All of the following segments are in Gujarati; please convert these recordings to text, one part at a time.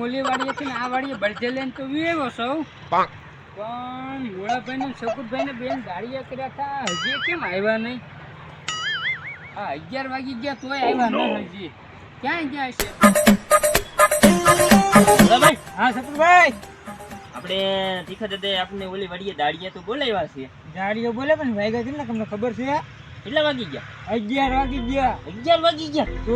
ઓલી વાડીએથી ને આ વાડીએ બળજે લઈને તો આવ્યો સૌ પણ મોળાભાઈ ને શકુરભાઈ ને બેન ગાડીએ કર્યા હતા હજી કેમ આવ્યા નહીં? હા 11 વાગી ગયા તોય આવ્યા નહીં હજી. ક્યાં ગયા છે? ભાઈ હા શકુરભાઈ, આપણે તીખા દાદા આપણે ઓલી વાડીએ દાડિયા તો બોલાવ્યા છે. ગાડીઓ બોલે પણ વાગ્યા કેમ ને તમને ખબર છે? કેટલા વાગી ગયા? 11 વાગી ગયા. 11 વાગી ગયા. તો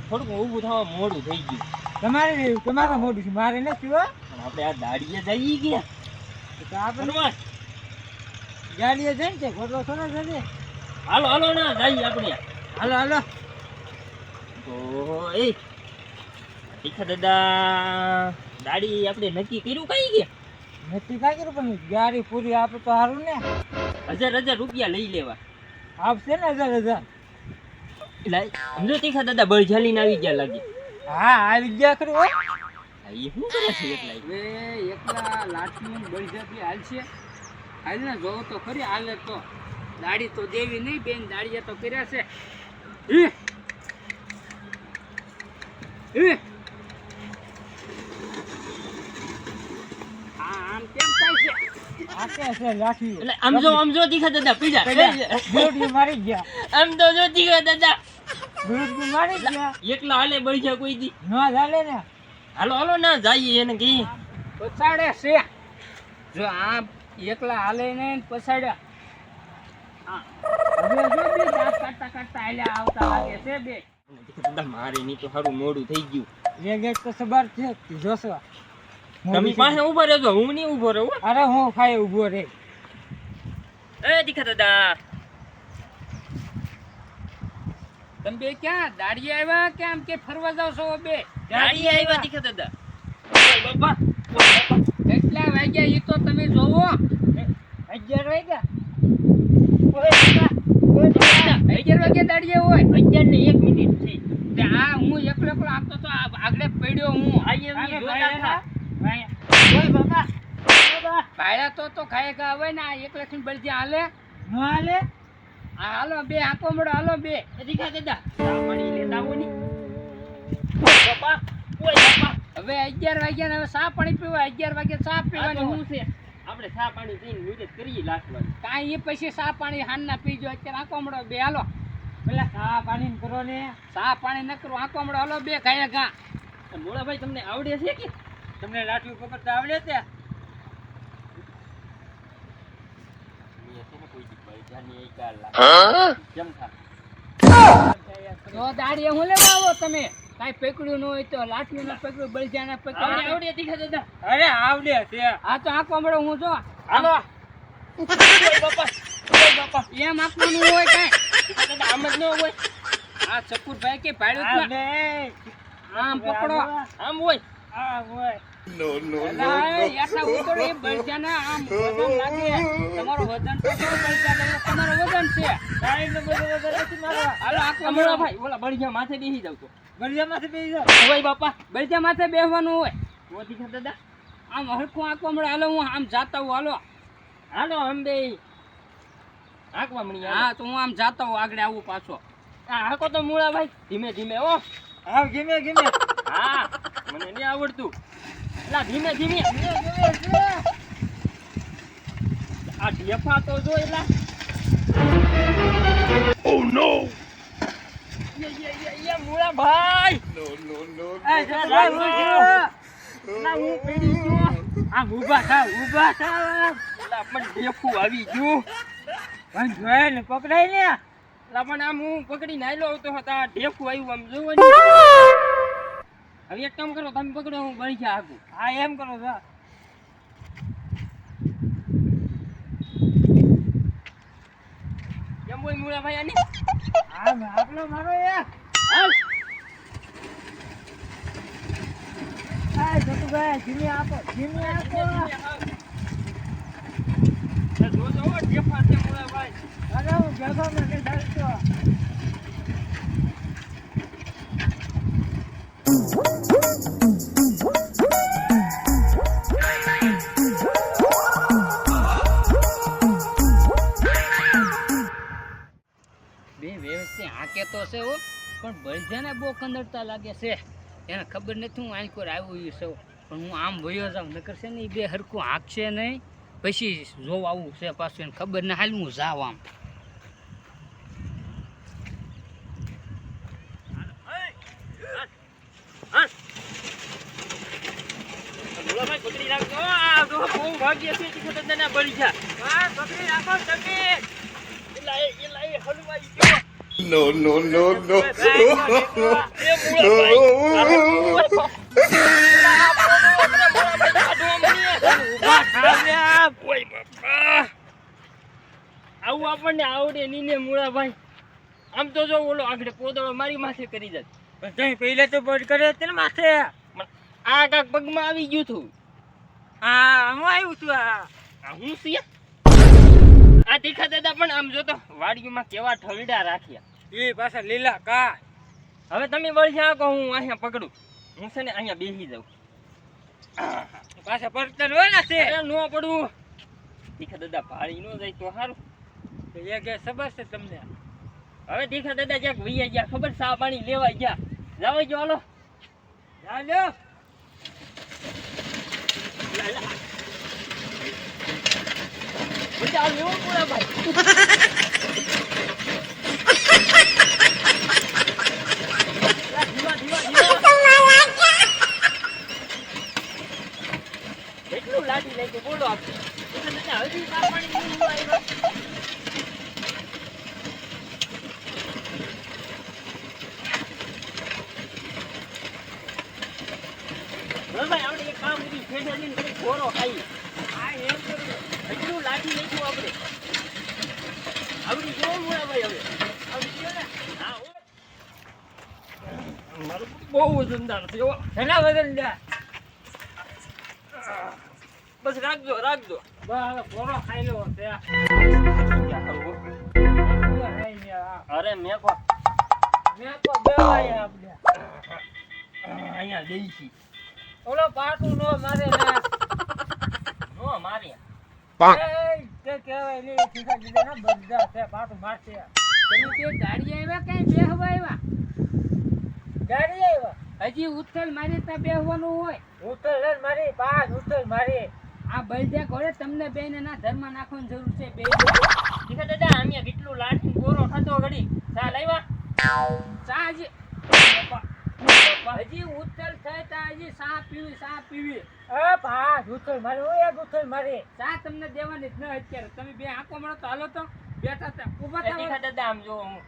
થોડુંક ઊભું થવા મોડું થઈ ગયું. તમારે મોડું છે, મારે નથી હો. પણ આપણે આ દાડિયા જઈ ગયા તો આપણે ગાડીએ જઈને છે ઘોડો થોડો છે. હાલો હાલો ના જઈએ આપણે. હાલો હાલો. તો એ તીખા દાદા દાડી આપણે નક્કી કર્યું કઈ ગયા? નથી કાંઈ કર્યું પણ ગાડી પૂરી આપે તો સારું ને. 1000 રૂપિયા લઈ લેવા આપશે ને 1000. સમજો તીખા દાદા બળઝાલીને આવી ગયા લાગે. હા આવી ગયા ખરું હો. એ શું કરે છે એટલા? હવે એકલા લાઠી બળજાથી હાલશે. હાલ ને જોવો તો ખરી હાલે તો દાડી તો દેવી નહીં બેન, દાડિયા તો કર્યા છે. આમ કેમ થાય છે? આ કે છે લાઠી એટલે આમ જો તીખા દાદા પીડા બુરડી મારી ગયા. આમ તો જો તીખા દાદા બુરડી મારી ગયા. એકલા હાલે બળજા કોઈ દી ન ચાલે ને. હાલો હાલો ના જઈએ એને કઈ પછાડે છે. જો આ એકલા હાલે ને પછાડ્યા. હવે જો બે દાંત કાઢતા કાઢતા હાલ્યા આવતા લાગે છે બે. દાદા મારે ની તો સારું મોડું થઈ ગયું. વેગેટ તો સબર છે જોશો. તમે પાસે ઉભા રહેજો, હું નહીં ઉભો રહું. અરે હું ખાઈ ઉભો રે. એ તીખા દાદા તમે બે ક્યાં દાડી આવ્યા કે આમ કે ફરવા જાવ છો બે? ગાડી આવ્યા તીખા દાદા. ઓય બાપા કેટલા વાગ્યા ઈ તો તમે જોવો. 11 વાગ્યા. 11 વાગ્યા દાડીએ હોય. 11 ને 1 મિનિટ થઈ. તે આ હું એકલો એકલો આપતો તો આગળ પડ્યો હું. આઈ જોતા હતા. ઓય બાપા ભાડા તો ખાય આવે ને આ એકલા થી બળજી હાલે ન હાલે. હાલો બે આંકો મળો. હાલો બે તીખા દાદા ચા પાણી લેતા આવો ની. ઓય બાપા હવે 11 વાગ્યા ને હવે ચા પાણી પીવા. 11 વાગે ચા પીવાની શું છે? આપણે ચા પાણી પીને મુદત કરીએ લાખવાની. કાંઈ એ પછી ચા પાણી હાનના પીજો. અત્યારે આંકો મળો બે. હાલો પેલા ચા પાણી કરો ને. ચા પાણી ન કરો, આંકો મળો. હાલો બે ખાયા ઘા. મોળાભાઈ તમને આવડે છે કે? તમને લાઠી પકડતા આવડે છે? તો દાડીએ હું લેવા આવો તમે? કાંઈ પકડ્યું ન હોય તો લાઠી ન પકડ્યું બળજાને પકડ્યું આવડે તીખા દાદા. અરે આવડે છે. હા તો આંકો મળો. હું જો હાલો બાપા એમ આપવાનું હોય કાંઈ આમ જ ન હોય. આ શકુરભાઈ કે ભાડ્યું આમ પકડો. આમ હોય. એટલા ઉતરો એ બળજાને આમ વજન લાગે. તમારું વજન તો કેવું બળજા લાગે? તમારું વજન છે. હાલો આંકો મળો ભાઈ. ઓલા બળિયા માથે બેસી જાવ તો. બળજા માથે બેસી જાઓ. ઓય બાપા બળજા માથે બેસવાનું હોય. ઓ તીખા દાદા આમ હરખું આંકો મળે. હાલો હું આમ જાતા હું. હાલો હાલો આમ બે હાંકવા મળી. હા તો હું આમ જાતા હું આગળ આવું પાછો. હાંકો તો મૂળા ભાઈ ધીમે ધીમે. ઓ હા ધીમે ધીમે. હા મને નહીં આવડતું. એલા ધીમે ધીમે. આ ઢેફા તો જો. એલા ઓ નો યે મૂળા ભાઈ. ના હું પડી ગયો. આમ ઊભા થાવ. એલા પણ ઢેફું આવી ગયું. પણ જોયે ને પકડાય ને. એલા પણ આમ હું પકડી નાયલો તો હતા ઢેફું આવ્યું આમ જોવો ને. હવે એક કામ કરો, તમે પકડો, હું બળી જા આગું. હા એમ કરો છો. કેમ બોય મૂળા ભાઈ આની? આમ આપલો મારો યાર. હાલ આ જતુભાઈ ધીમે આપો. ધીમે આપો. જો જો ઢેફા છે મૂળા ભાઈ. અરે હું જગો નથી ડાલતો. બે વ્યવસ્થિત હાકે તો છે હો, પણ બળજાને બહુ કંદરતા લાગે છે. એને ખબર નથી હું આની કોર આવ્યો એ સૌ, પણ હું આમ વયો જાઉં નકર છે ને એ બે હરખું હાંકશે નહીં, પછી જોવા આવું છે પાછું એને ખબર ના હાલ હું જાઉં આમ. ભોળાભાઈ પકડી રાખજો. આ તો બહુ ભાગ્ય છે કે ખતરનાક બળી જા. હા પકડી રાખો તમે. એલા એ હલવાઈ ગયો. No, no, no, no. આવું આપણને આવડે નીને મૂળાભાઈ. આમ તો જો ઓલો આગળ પોદળો મારી માથે કરી જાય. પણ તમે પહેલા તો બળ કરે તે ને માથે. આ કાક પગમાં આવી ગયું હતું. હા હું આવ્યું છું. આ હું છે આ તીખા દાદા પણ આમ જોતો વાડીમાં કેવા ઠલડા રાખ્યા. એ પાછા લીલા કા. હવે તમે બળ્યા કહો હું અહીંયા પકડું. હું છે ને અહીંયા બેસી જાઉં. પાછા પડતર હોય ને છે. અરે નો પડવું. તીખા દાદા ભાળી નો જાય તો સારું. એ કે ખબર છે તમને. હવે તીખા દાદા જ્યાંક વૈયા ગયા ખબર સા પાણી લેવા ગયા. જાવ જો હાલો. ચાલો. બચાવ લેવો પૂરા ભાઈ. કેટલું લાડી લઈ બોલો આપણે હજી સા પાણી આવ્યા. ભાઈ આપણે એક કામ કરી ફેડે લઈને પછી ઘોરો ખાઈ. હા એમ કર્યું. એટલું લાઠી લઈશું આપણે. આવડી ગયો મોડા ભાઈ હવે. આવડી ગયો ને. હા મારું બહુ વજનદાર છે હો. ઘણા વજનદાર. બસ રાખજો રાખજો. બસ ઘોડો ખાઈ લેવો છે. અરે મેકો મેં તો બેવાય આપણે. અહીંયા દેશી ઓલો પાટું નો મારે ના. નો મારી. એ તે કહેવાય ને ઠીકા દીધા ના બધા છે પાટું મારશે. તમે તે ગાડી આવ્યા કઈ બેહવા આવ્યા? ગાડી આવ્યા. હજી ઉથલ મારી ત્યાં બેહવાનું હોય. ઉતર લે મારી પાસ ઉતર મારી. આ બળદ્યા ઘોડે તમને બેને ના ધર્મ નાખવાની જરૂર છે બે. ઠીક દાદા અમે કેટલું લાઠી ગોરો થતો ઘડી ચાલ આવ્યા. ચા હજી હજી ઉથલ થાય તા હજી સા પીવી. એ પાસ ઉતર મારી. ઓય ઉતર મારી. ચા તમને દેવાની જ ન અત્યારે. તમે બે આંખો મળો તો હાલો તો બેઠા હતા ઉભા ઠીક થા. દાદા આમ જો હું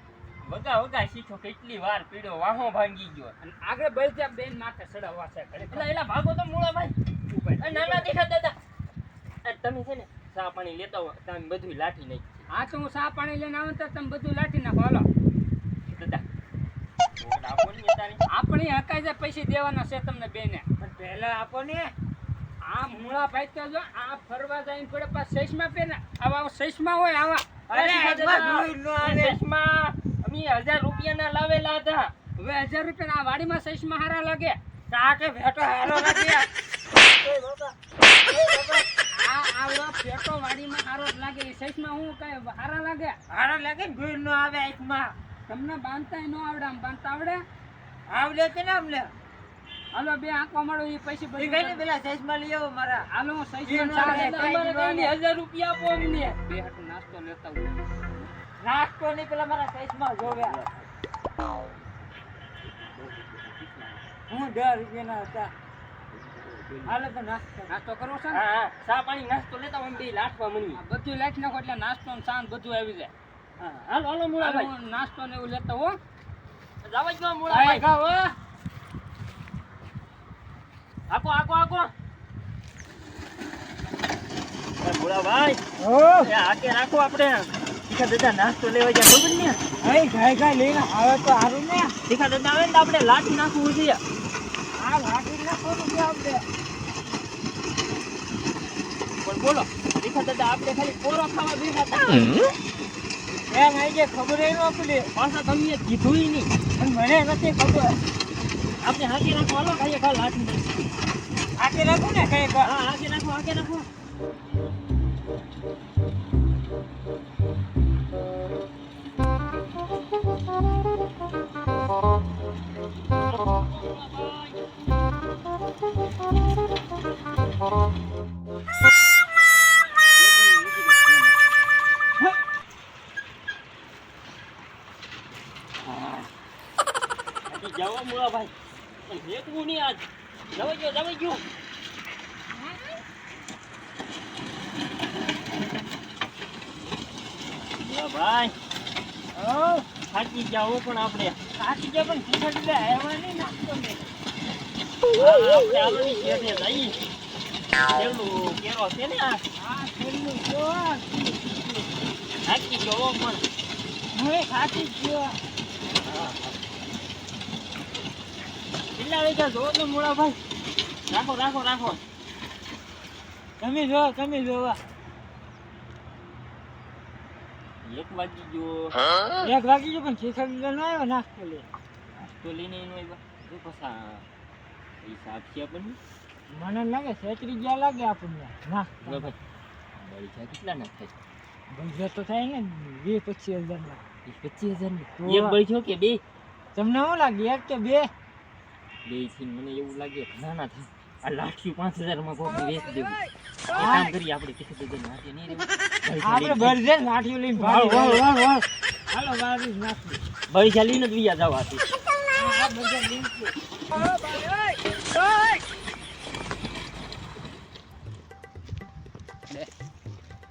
વગા શીખો કેટલી વાર પીડ્યો વાહો ભાંગી ગયો. અને આગળ બળદ્યા બેન માથે ચડાવવા છે ઘડી. એલા ભાગો તો મૂળા ભાઈ. નાના દેખા દાદા તમે છે ને ચા પાણી લેતા હો તમે બધું લાઠી નાખી. હા તો હું સા પાણી લઈને આવું તો તમે બધું લાટી નાખો હાલો. દાદા આપો ને તારી. આપણી હકાઈ જાય પૈસે દેવાના છે તમને બેને. પણ પહેલા આપો ને. આ મૂળા ભાઈ તો જો આ ફરવા જઈને પડે પાછા સૈસમાં પહેરે. આવા સૈસમાં હોય આવા. અરે એકમાં ધૂળ નો આવે. ચશ્મા અમે 1000 રૂપિયાના લાવેલા હતા. હવે 1000 રૂપિયા આ વાડીમાં સૈસમાં હારા લાગે. તાકે ભેટો હારો લાગે. આ આવડો પેટો વાડીમાં હારો જ લાગે. એ સૈસમાં હું કઈ હારા લાગે? હારો લાગે ને ધૂળ નો આવે આંખમાં. તમને બાંધતાય ન આવડે. આમ બાંધતા આવડે? આવડે છે ને અમને. હાલો બે આંખો મળો એ પૈસે એ કઈ ને પેલા ચશ્મા લઈ આવો મારા. હાલો હું એ સૈસમાં નો ચા આવે. લેતા અમારે કઈ 1000 રૂપિયા આપો અમને. બે હાટુ નાસ્તો લેતા આવું. નાસ્તો નહીં પેલા મારા ચશ્મા જોવે. હું 10 રૂપિયાના હતા. હાલો તો નાસ્તો કરવો છે ને? હા હા ચા પાણી નાસ્તો લેતા અમે બે લાઠવા મળી. આ બધું લાઈટ નાખો એટલે નાસ્તો ને ચા ને બધું આવી જાય. હા હાલો હાલો મૂળા હાલો ભાઈ. હું નાસ્તો ને એવું લેતો હો. જાવ જ મૂળા ભાઈ. ખાવ હો. આકો મૂળા ભાઈ. હો આકે રાખો આપણે. તીખા દાદા નાસ્તો લેવા ગયા ખબર ને. ભાઈ ગાય લઈને આવે તો હારું ને. તીખા દાદા આવે ને તો આપણે લાઠી નાખવું છે. આ લાઠી નાખો તો કે આપણે. પણ બોલો તીખા દાદા આપણે ખાલી કોરો ખાવા બેઠા હતા. એમ આઈ જે ખબર એ નો પડી. પાછા તમે કીધું નહીં. પણ મને નથી ખબર. આપણે હાકી રાખો હાલો ખાઈએ ખા લાઠી. આકે રાખો ને કઈ હા હાકી નાખો. એકવું નહીં આજ. જવાઈ ગયું. યા ભાઈ, થાકી ગયા હો પણ આપણે. સાચી કે પણ શીખા લીધા આવ્યા નહીં નાખતો ને. આપણે આલોની શેઠે જઈએ. કેવલું કેરો છે ને આ. આ છેલ્લું જો થાકી ગયો હો પણ. હવે સાચી જ જો કેટલા વાગ્યા જોવો તો મોડા ભાઈ? રાખો. તમે જોવા 1 વાગી ગયો. 1 વાગી ગયો પણ શીખા લીધા ન આવ્યો નાખતો લે તો લઈને એનો આવ્યા. જો પૈસા આપશે આપણને. મને લાગે છેતરી ગયા લાગે આપણને ના બોલો ભાઈ, બળી જાય કેટલા ના થાય? બજેટ તો થાય ને 20-25 હજાર ના 25,000 ની એક બળી છો કે બે? તમને શું લાગે એક કે બે બે થી મને એવું લાગે નાના થાય. આ લાઠી 5,000 માં કોક વેચ દેવું. એક કામ કરીએ આપણે કેટલે બધે નાખી નહીં રેવું. આપણે બરજે લાઠીઓ લઈને ભાગી હાલો વારી નાખી બળી ચાલીને જ વિયા જાવ આથી. આ બરજે લિંક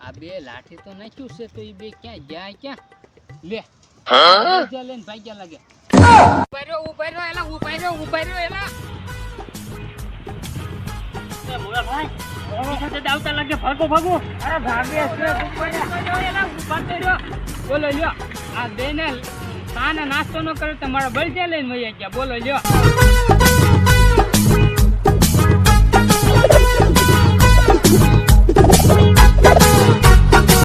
આ બે લાઠી તો નાખ્યું છે તો એ બે ક્યાં જાય ક્યાં લે લઈને ભાગ્યા લાગે ઉભા રહ્યો એલા એ મોળા ભાઈ, એની સાથે આવતા લાગે. ભાગો. અરે ભાગે છે બોલો લ્યો આ બે ને તાને નાસ્તો ન કરે તો મારા બળજે લઈને વહી ગયા. બોલો લ્યો